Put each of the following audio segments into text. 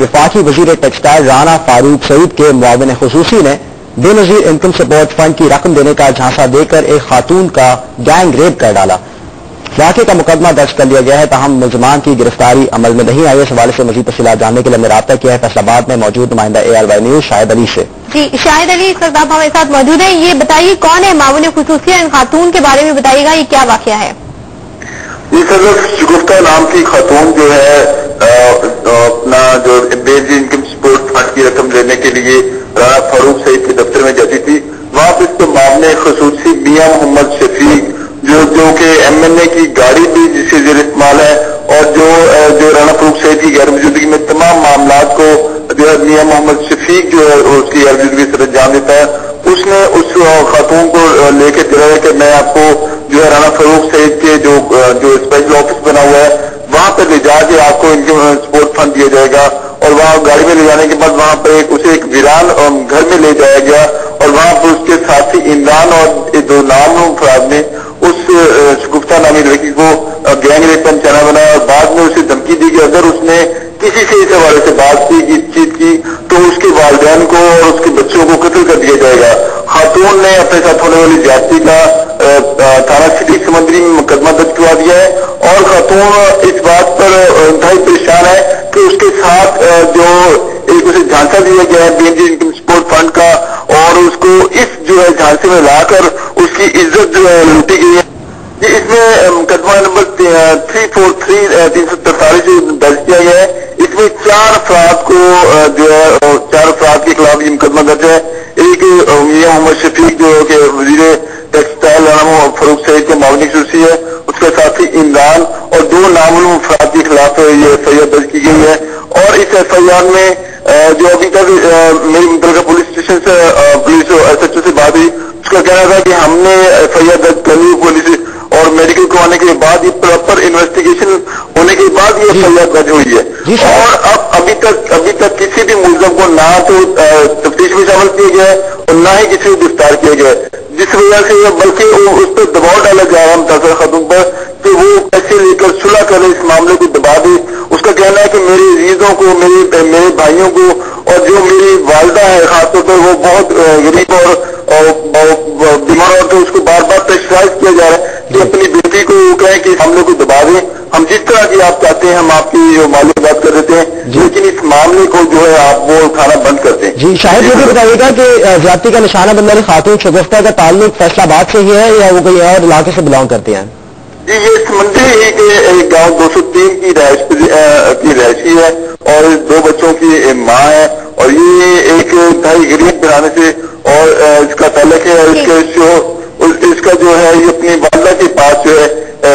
वफाकी वजीर टेक्सटाइल राना फारूक सईद के मुआविन खुसूसी ने बेनजीर इनकम सपोर्ट फंड की रकम देने का झांसा देकर एक खातून का गैंग रेप कर डाला। वाक़े का मुकदमा दर्ज कर लिया गया है, ताहम मुलजमान की गिरफ्तारी अमल में नहीं आई। इस हवाले से मजीद तफसीलात जानने के लिए हमने राब्ता किया है फैसलाबाद में मौजूद नुमाइंदा ARY न्यूज शाहिद अली से। जी शाहिद अली, इस वक्त आप हमारे साथ मौजूद हैं। ये बताइए कौन है मामून खुसूसिया, इन खातून के बारे में बताइएगा, ये क्या वाक़या है? जी सर, शगुफ्ता नाम की खातून जो है अपना जो बेनजीर इनकम सपोर्ट फंड की रकम लेने के लिए राना फारूक सईद के दफ्तर में जाती थी। वहाँ पर इसके मामले खुसूसी मियां मोहम्मद शफीक जो कि MNA की गाड़ी भी जिसके जेर इस्तेमाल है और जो राना फारूक सईद की गैर मौजूदगी में तमाम मामला को जो है मियां मोहम्मद शफीक जो है उसकी गैर मौजूदगी से अंजाम देता है, उसने उस खातून को लेके चला है कि मैं आपको जो है राना फारूक सईद के जो स्पेशल ऑफिस बना हुआ है वहां पर ले जाके आपको इनकम सपोर्ट फंड दिया जाएगा। और वहाँ गाड़ी में ले जाने के बाद वहां पर उसे एक वीरान घर में ले जाया गया और वहां पर उसके साथी इमरान और दो नाम अफराद ने उस शगुफ्ता नामी लड़की को गैंग रेप का निशाना बनाया और बाद में उसे धमकी दी कि अगर उसने किसी से इस हवाले से बात की चीज की तो उसके वालिदैन को और उसके बच्चों को कत्ल कर दिया जाएगा। खातून ने अपने साथ होने वाली ज्यादती का थाना सिटी समंदरी में मुकदमा दर्ज करवा दिया है और खातून इस बात पर इंतहाई परेशान है कि उसके साथ जो एक उसे झांसा दिया गया है बेनजीर इनकम सपोर्ट फंड का और उसको इस जो है झांसे में लाकर उसकी इज्जत जो है लूटी गई है। इसमें मुकदमा नंबर 343 दर्ज किया गया है। इसमें 4 अफराद को जो है 4 अफराद के खिलाफ ये मुकदमा दर्ज है। एक मियां मोहम्मद शफीक जो कि वजीर टेक्सटाइल राना फारूक सईद के मामूनी खुसूसी है, उसके साथी इमरान और 2 नामालूम अफराद के खिलाफ ये FIR दर्ज की गई है। और इस FIR में जो अभी तक मेरी मुतलका पुलिस स्टेशन से पुलिस SHO से बात हुई, उसका कहना था कि हमने FIR दर्ज कर ली पुलिस और मेडिकल करवाने के बाद ये प्रॉपर इन्वेस्टिगेशन होने के बाद ये FIR दर्ज हुई है। और अब अभी तक किसी भी मुलजम को ना तो तफ्तीश में शामिल किया गया है और ना ही किसी को गिरफ्तार किया गया है, जिस वजह से बल्कि उस पर दबाव डाला जा रहा है मुतासर खातून पर कि वो पैसे लेकर सुलह करे, इस मामले को दबा दे। उसका कहना है कि मेरे अजीजों को मेरे भाइयों को और जो मेरी वालदा है खासतौर पर वो बहुत गरीब और बीमार और तो उसको बार बार प्रेशराइज किया जा रहा है कि अपनी बेटी को कहें कि हम लोग को दबा दें, हम जिस तरह की आप चाहते हैं हम आपकी माली बात कर देते हैं, लेकिन इस मामले को जो है आप वो उठाना बंद करते हैं। जी शायद ये भी बताइएगा कि ज्यादती का निशाना बनने वाली खातून शगुफ्ता का ताल्लुक फैसलाबाद से ही है या वो कोई और इलाके से बिलोंग करते हैं? जी ये समंदरी ही के एक गाँव 203 की रहायशी है और 2 बच्चों की माँ है और ये एक इंतहाई गरीब घराने से और इसका ताल्लुक है और इसका जो है ये अपनी वालदा के पास जो है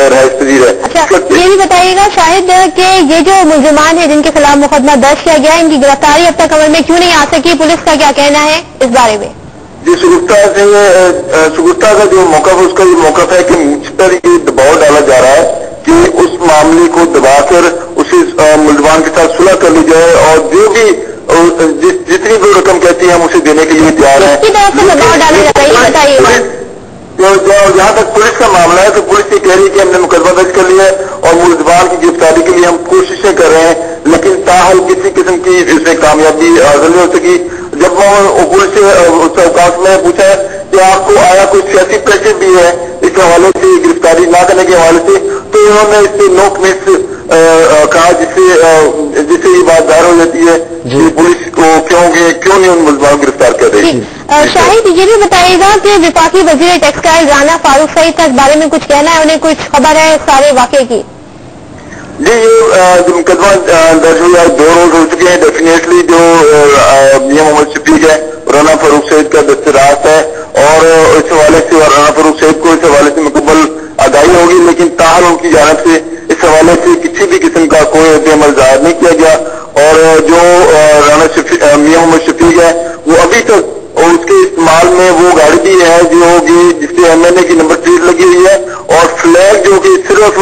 रहायश पजीर है। अच्छा ये भी बताइएगा शायद कि ये जो मुलजमान है जिनके खिलाफ मुकदमा दर्ज किया गया है, इनकी गिरफ्तारी अब तक अमल में क्यों नहीं आ सकी, पुलिस का क्या कहना है इस बारे में? जी शगुफ्ता का जो मौका है उसका ये मौका है कि मुझ पर ये दबाव डाला जा रहा है कि उस मामले को दबाकर उसे मुलजमान के साथ सुलह कर ली जाए और जो भी जितनी भी रकम कहती है हम उसे देने के लिए तैयार है। किसकी तरफ से दबाव डाला जा रहा है बताइए? जहाँ तक पुलिस का मामला है तो पुलिस ये कह रही है कि हमने मुकदमा दर्ज कर लिया है और मुलजमान की गिरफ्तारी के लिए हम कोशिशें कर रहे हैं, लेकिन ताहल किसी किस्म की इसमें कामयाबी हासिल नहीं हो सकी। जब पुलिस से उस अवकाश में पूछा है कि आपको आया कोई सियासी प्रेशर भी है इस हवाले से गिरफ्तारी ना करने के हवाले से, तो उन्होंने इससे नोक मिस कहा जिससे ये बात जाहिर हो जाती है कि पुलिस को क्यों नहीं उन मुलजमान को गिरफ्तार कर रही। शाहिद ये भी बताइएगा कि वफाकी वजीर टेक्सटाइल राना फारूक सईद का इस बारे में कुछ कहना है, उन्हें कुछ खबर है सारे वाकये की? जी ये जो मुकदमा दर्ज हुआ 2 रोज हो चुके हैं। डेफिनेटली जो मियां मोहम्मद शफीक है राना फारूक सईद का दस्तरास्त है और इस हवाले से राना फारूक सईद को इस हवाले से मुकम्मल आगाही होगी, लेकिन ताहल उनकी जानब से इस हवाले से किसी भी किस्म का कोई अमल जाहिर नहीं किया गया। और जो मियां मोहम्मद शफीक है वो अभी तक और उसके इस्तेमाल में वो गाड़ी भी है जो होगी जिससे MNA की नंबर प्लेट लगी हुई है और फ्लैग जो कि सिर्फ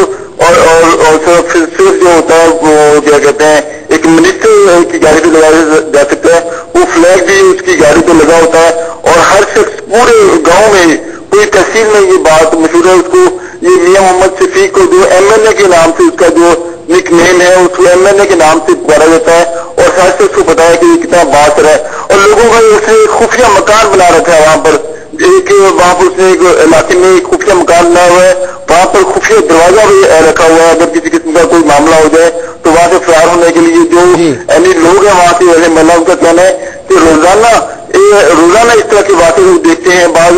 जो होता है वो क्या कहते हैं एक मिनिस्टर की गाड़ी पे लगाया जा सकता है, वो फ्लैग भी उसकी गाड़ी पे लगा होता है और हर शख्स पूरे गांव में पूरी तहसील में ये बात मशहूर है। उसको ये मियां मोहम्मद शफीक को जो MNA के नाम से उसका जो निक नेम है उसको MNA के नाम से पुकारा जाता है और शहर से उसको पता है कि ये कितना बासर है, और लोगों का उसने खुफिया मकान बना रखा है वहां पर, वहां पर उसने एक इलाके में एक खुफिया मकान बनाया हुआ है, वहां पर खुफिया दरवाजा भी रखा हुआ है, अगर किसी किस्म का कोई मामला हो जाए तो वहां से फरार होने के लिए जो यानी लोग हैं वहां से, जैसे मल्ला उनका कहना है कि रोजाना इस तरह के वाक़े लोग देखते हैं, बाज़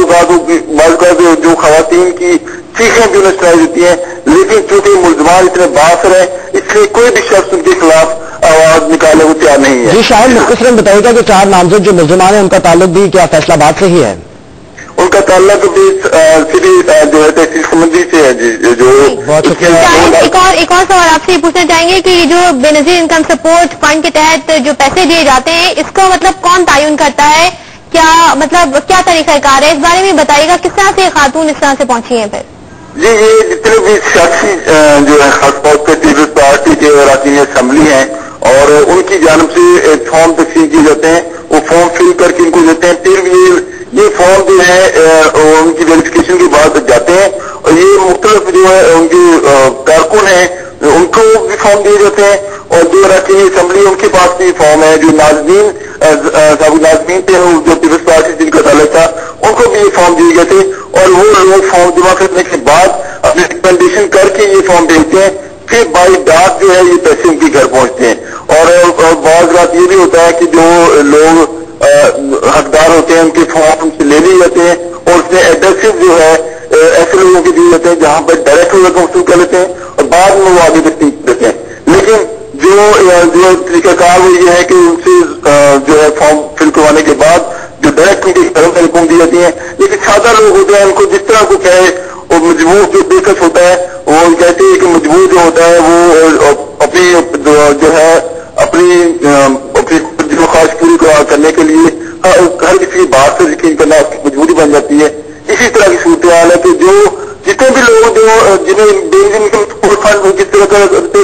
जो खवातीन की चीखें भी उन्हें सुनाई देती हैं, लेकिन चूंकि मुलजमान इतने बासर है इसलिए कोई भी शख्स उनके खिलाफ आवाज निकालने को तैयार नहीं है। जी शायद मुख्तसरन बताइएगा कि 4 नामजद जो मुलजमान है उनका ताल्लुक भी क्या फैसलाबाद से ही है? उनका ताल्लुक भी सिटी जो है तहसील समंदी से है जी। जो एक और सवाल आपसे पूछना चाहेंगे कि ये जो बेनजीर इनकम सपोर्ट फंड के तहत जो पैसे दिए जाते हैं इसका मतलब कौन तयन करता है, क्या मतलब क्या तरीकाकार है, इस बारे में बताइएगा, किस तरह से खातून इस तरह से पहुंची है? फिर जी ये जितने भी शख्सी जो है खासतौर पर पीपल्स पार्टी के अराकीन असेंबली हैं और उनकी जानब से फॉर्म तकसीम किए जाते हैं, वो फॉर्म फिल करके इनको देते हैं, फिर ये फॉर्म जो है उनकी वेरिफिकेशन के बाद जाते हैं और ये मुख्तलिफ जो है उनके कारकुन हैं उनको भी फॉर्म दिए जाते हैं, और जो अराकीन असेंबली उनके पास भी फॉर्म है, जो नाज़मीन थे जो पीपल्स पार्टी जिनका ताल्लुक था उनको भी ये फॉर्म दिए गए थे, और वो लोग फॉर्म जमा करने के बाद अपनी रिकमेंडेशन करके ये फॉर्म भेजते हैं, फिर बाई डाक जो है ये पैसे उनके घर पहुंचते हैं। और बहुत रात ये भी होता है कि जो लोग हकदार होते हैं उनके फॉर्म उनसे ले लिए जाते हैं और उसमें एड्रेसिव जो है ऐसे लोगों के दिए जाते हैं जहां पर डायरेक्ट रकम वसूल कर लेते हैं और बाद में वो आगे तक देते हैं, लेकिन जो तरीकाकार वो ये है कि उनसे जो है फॉर्म फिल करवाने के बाद जो डायरेक्ट उनके घरों में रकम दी जाती है, लेकिन सादा लोग होते हैं उनको जिस तरह को कहे वो मजबूर जो बेकस होता है वो कहते हैं कि मजबूर जो होता है वो अपनी जो है अपनी जो ख्वाहिश पूरी करने के लिए हर किसी की बात से यकीन करना उसकी मजबूरी बन जाती है। इसी तरह की सूरत हाल है कि जो जितने भी लोग जो जिन्हें बेनजीर इनकम सपोर्ट फंड जिस तरह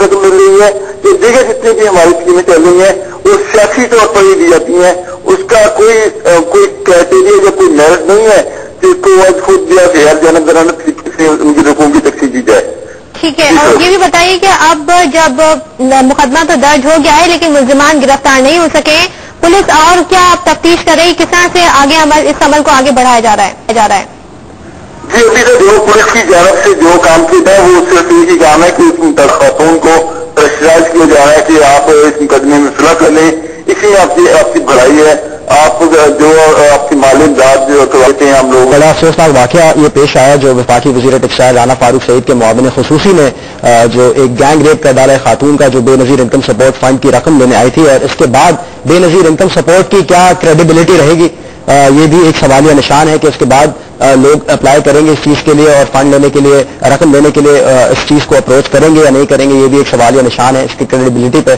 रकम मिल रही है, जो जगह जितनी भी हमारी स्कीमें चल रही हैं वो सियासी तौर पर ही दी जाती हैं, उसका कोई क्राइटेरिया या कोई मेरिट नहीं है जिसको आज खुद जो है गैर जानबदाराना तरीके से उनकी रकम की तकसीम की जाए। ठीक है, और ये भी बताइए कि अब जब मुकदमा तो दर्ज हो गया है लेकिन मुलजमान गिरफ्तार नहीं हो सके, पुलिस और क्या तफ्तीश कर रही, किस तरह से आगे इस अमल को आगे बढ़ाया जा रहा है? जी अभी तक जो पुलिस की जानब से जो काम किया है वो सिर्फ एक ही काम है कि उस खातून को प्रेशराइज किया जा रहा है कि आप इस मुकदमे में सुलह कर लें, इसी आपकी भलाई है, आप जो आपकी माली इमदाद जो करवाते हैं हम लोग। बड़ा अफसोसनाक वाकया ये पेश आया जो वफाकी वज़ीर टेक्सटाइल राना फारूक सईद के मुआविन खुसूसी ने जो एक गैंग रेप कर डाला है खातून का जो बेनजीर इनकम सपोर्ट फंड की रकम लेने आई थी, और इसके बाद बेनजीर इनकम सपोर्ट की क्या क्रेडिबिलिटी रहेगी, ये भी एक सवालिया निशान है कि उसके बाद लोग अप्लाई करेंगे इस चीज के लिए और फंड लेने के लिए, रकम लेने के लिए इस चीज को अप्रोच करेंगे या नहीं करेंगे, ये भी एक सवालिया निशान है इसकी क्रेडिबिलिटी पे।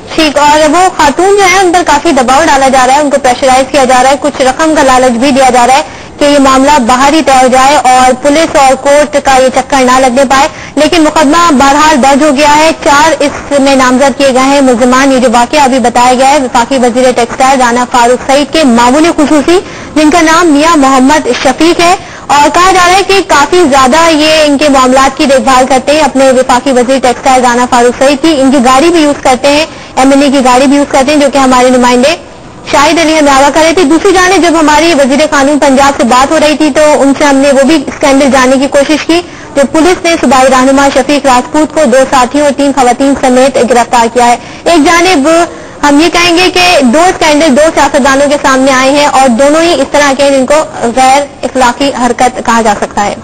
ठीक, और वो खातून जो है उन पर काफी दबाव डाला जा रहा है, उनको प्रेशराइज किया जा रहा है, कुछ रकम का लालच भी दिया जा रहा है कि ये मामला बाहर ही तय हो जाए और पुलिस और कोर्ट का ये चक्कर ना लगने पाए, लेकिन मुकदमा बहरहाल दर्ज हो गया है, 4 इसमें नामजद किए गए हैं मुलजमान। ये जो वाकया अभी बताया गया है वफाकी वजीर टेक्सटाइल राना फारूक सईद के मामूली खुसूसी जिनका नाम मियां मोहम्मद शफीक है, और कहा जा रहा है कि काफी ज्यादा ये इनके मामलात की देखभाल करते हैं अपने वफाकी वजीर टेक्सटाइल राना फारूक सईद की, इनकी गाड़ी भी यूज करते हैं, MNA की गाड़ी भी यूज करते हैं, जो कि हमारे नुमाइंदे शाहिद अली हमें दावा कर रहे थे। दूसरी जाने जब हमारी वजीर कानून पंजाब से बात हो रही थी तो उनसे हमने वो भी स्कैंडल जानने की कोशिश की, जो पुलिस ने सूबाई रहनुमा शफीक राजपूत को 2 साथियों और 3 खवातीन समेत गिरफ्तार किया है। एक जानिब हम ये कहेंगे कि 2 स्कैंडल 2 सियासतदानों के सामने आए हैं और दोनों ही इस तरह के जिनको गैर इखलाकी हरकत कहा जा सकता है।